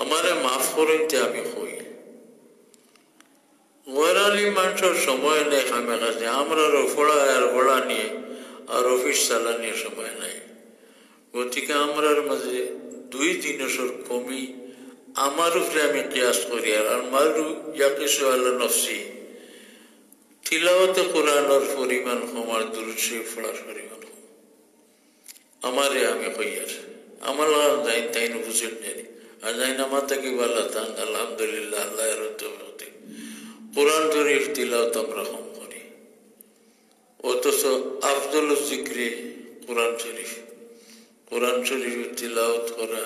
আমারে মাফ করতে আমি কই ওরালি মানুষের সময় নেই খামে কাছে আমরা ফোড়া আর ঘোড়া নিয়ে আর অফিস চালানির সময় নাই গতিকে আমরার মাঝে 2 দিনসর কমি আমার উপরে আমি কিয়াস করি আর আমারও ইয়াকিসু আল্লাহ নফসি তিলাওয়াতে কোরআনের পরিমাণ আমার দুরূদ শরীফ পড়ার পরিমাণ আমারে আমি কইয়ার আমার যাই তাই বুঝেন জানি আর যাই না মাতা কি বলা তান আলহামদুলিল্লাহ আল্লাহর তৌফিক কোরআন শরীফ তিলাওয়াত আমরা কম করি অথচ আফজল জিক্রে কোরআন শরীফ তিলাওয়াত করা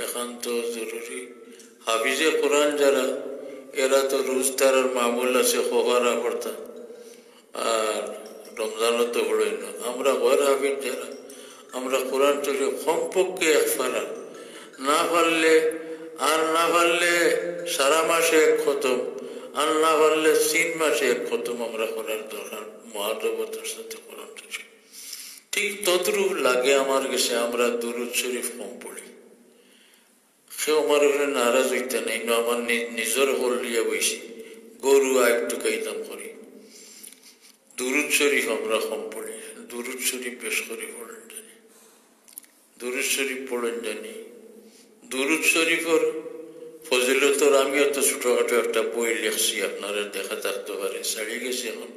একান্ত জরুরি হাফিজে কোরআন যারা এরা তো রোজ তারার মামুল আছে খোয়ারা পড়তা আর রমজানও তো বড়ই না আমরা ঘর হাফিজ যারা আমরা কোরআন শরীফ কমপক্ষে এক পারা না পারলে সারা মাসে এক খতম আর না পারলে 3 মাসে এক খতম আমরা করার দরকার মহাজবতার সাথে কোরআন শরীফ ঠিক তদ্রূপ লাগে আমার কাছে আমরা দুরূদ শরীফ কম পড়ি কেউ আমার উপরে নারাজ হইতে নেই না আমার নিজের হল লিয়া বইছি গরু একটু কাইতাম করি দুরূদ শরীফ আমরা কম পড়ি দুরূদ শরীফ বেশ করে পড়েন জানি দুরূদ শরীফ পড়েন জানি দুরূদ শরীফের ফজিলতর আমিও তো ছোটখাটো একটা বই লিখছি আপনারা দেখা থাকতে পারে ছাড়িয়ে গেছে এখন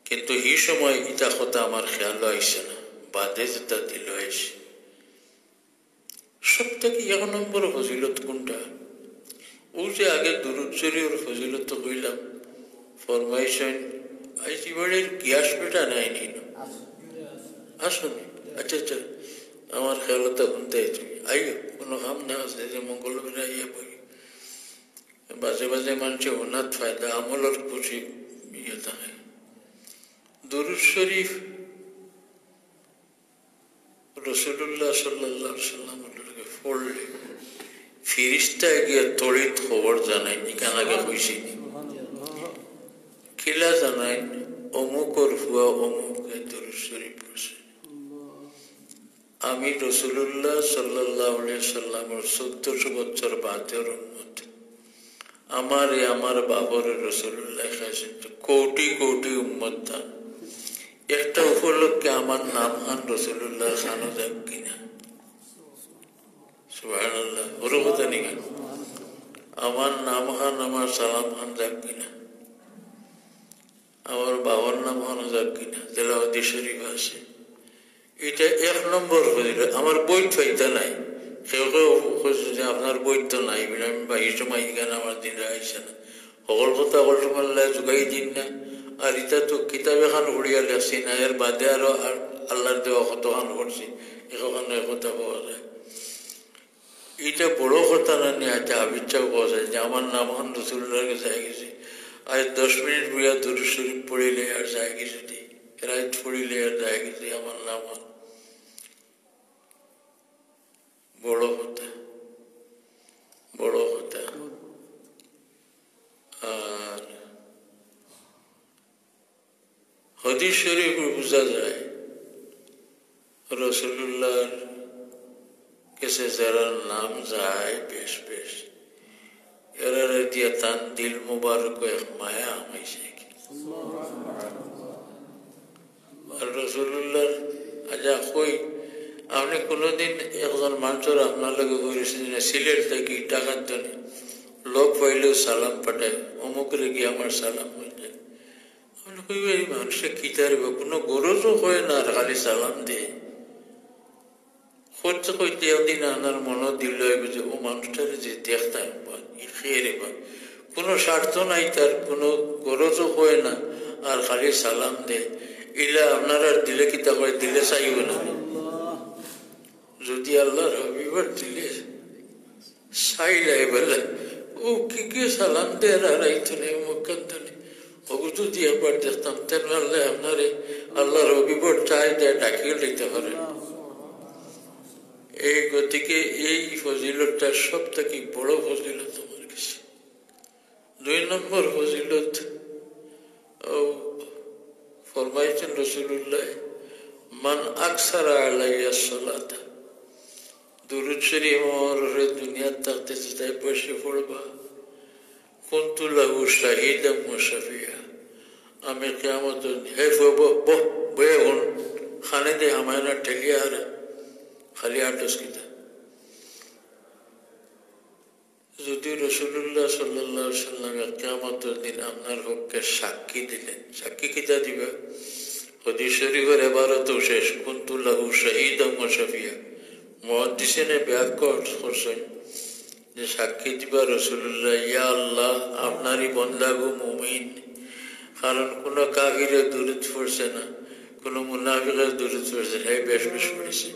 কিন্তু এই সময় ইটা কথা আমার খেয়াল আইসে না বাদে যেটা দিল আইসে সব থেকে 1 নম্বর ফজিলত কোনটা ও যে আগে দুরূদ শরীফের ফজিলত কইলাম ফরমাইছেন আইসি বাড়ির গ্যাস বেটা নাই নি আসুন আচ্ছা আমার খেয়াল তখন তাই আইও কোনো কাম না আছে যে মঙ্গলবার আইয়া বই বাজে মানুষে ওনার ফায়দা আমলের খুশি ইয়ে থাকে দুরূদ শরীফ রাসূলুল্লাহ সাল্লাল্লাহু আলাইহি ওয়াসাল্লাম পড়লে ফিরিস্তা গিয়ে তড়িৎ খবর জানাই নিকান আগে কইছি কিলা জানাই অমুকর হুয়া অমুকে দুরূদ শরীফ পড়ছে আমি রাসূলুল্লাহ সাল্লাল্লাহু আলাইহি ওয়াসাল্লামের 1400 বছর বাদের উম্মত আমার বাবার রাসূলুল্লাহ খাইছেন কোটি কোটি উম্মত তা একটা উপলক্ষে আমার নাম খান রাসূলুল্লাহ খানো যাক কিনা সুবহানাল্লাহ বড় কথা নেই আমার নাম খান আমার সালাম খান যাক কিনা আমার বাবার নাম খান যাক কিনা তেলাওয়াত শরীফ আছে এটা 1 নম্বর ফজিলত আমার বই পাইতা নাই কেউ যে আপনার বই তো নাই বলে আমি বা এই সময় এখানে আমার দিন আইসে না সকল কথা সকল সময় যোগাই দিন না আর এটা তো কিতাব এখন উড়িয়া লেখছি না এর বাদে আরো আল্লাহর দেওয়া কতখান করছি এখানে কথা পাওয়া যায় এটা বড় কথা না নিয়ে আজ আবিচ্ছাও পাওয়া যায় যে আমার নাম খান রাসূলুল্লাহর কাছে গেছি আজ 10 মিনিট বইয়া দুরূদ শরীফ পড়িলে আর যায় গেছে রাত পড়িলে আর যায় গেছে আমার নাম বড় কথা আর হাদিস শরীফে বোঝা যায় রাসূলুল্লাহর কাছে যারা নাম যায় বেশ এরা দিয়া তান দিল মুবারক এক মায়া হয়েছে আর রাসূলুল্লাহর আজা কই আপনি কোনোদিন একজন মানুষের আপনার লগে করেছেন সিলেট থেকে টাকার জন্য লোক পাইলেও সালাম পাঠায় অমুকরে গিয়ে আমার সালাম হয়ে যায় আপনি কইবে এই মানুষে কি তারবে কোনো গরজও হয় না আর খালি সালাম দিয়ে করতে কইতে একদিন আনার মনে দিল যে ও মানুষটার যে দেখতাম খেয়ে বা কোনো স্বার্থ নাই তার কোনো গরজও হয় না আর খালি সালাম দেয় এলা আপনারা দিলে কি তা করে দিলে চাইব না যদি আল্লাহর হাবিবার দিলে চাইলাই বলে ও কি সালাম দেয় আর আইতো নেই মুখান্ত নেই ওকে যদি একবার দেখতাম তাহলে আপনারে আল্লাহর হাবিবার চাই দেয় ডাকিয়ে দিতে পারে এই গতিকে এই ফজিলতটা সব থেকে বড় ফজিলত আমার কাছে 2 নম্বর ফজিলত ফরমাইছেন রাসূলুল্লাহ মান আকসারা আলাইয়া সালাতা দুরূদ শরীফ আমার দুনিয়ার থাকতেছে তাই বসে পড়বা কুনতু লাহু শাহীদাম ওয়া শাফিয়া আমি কিয়ামত হে বয়ে হন খানে দে আমায় না ঠেলিয়া হারে খালি আটস কিতা যদি রাসূলুল্লাহ সাল্লাল্লাহু আলাইহি সাল্লাম কিয়ামতের দিন আপনার পক্ষে সাক্ষী দিলেন সাক্ষী কিতা দিবা হাদিস শরীফের ইবারত শেষ কুনতু লাহু শাহীদাম ওয়া শাফিয়া মুহাদ্দিসিনে ব্যাখ্যা করছেন যে সাক্ষী দিবা রাসূলুল্লাহ ইয়া আল্লাহ আপনারই বান্দা গো মুমিন কারণ কোন কাফিরে দুরূদ পড়ছে না কোন মুনাফিকের দুরূদ পড়ছে হে বেশ বেশ পড়েছে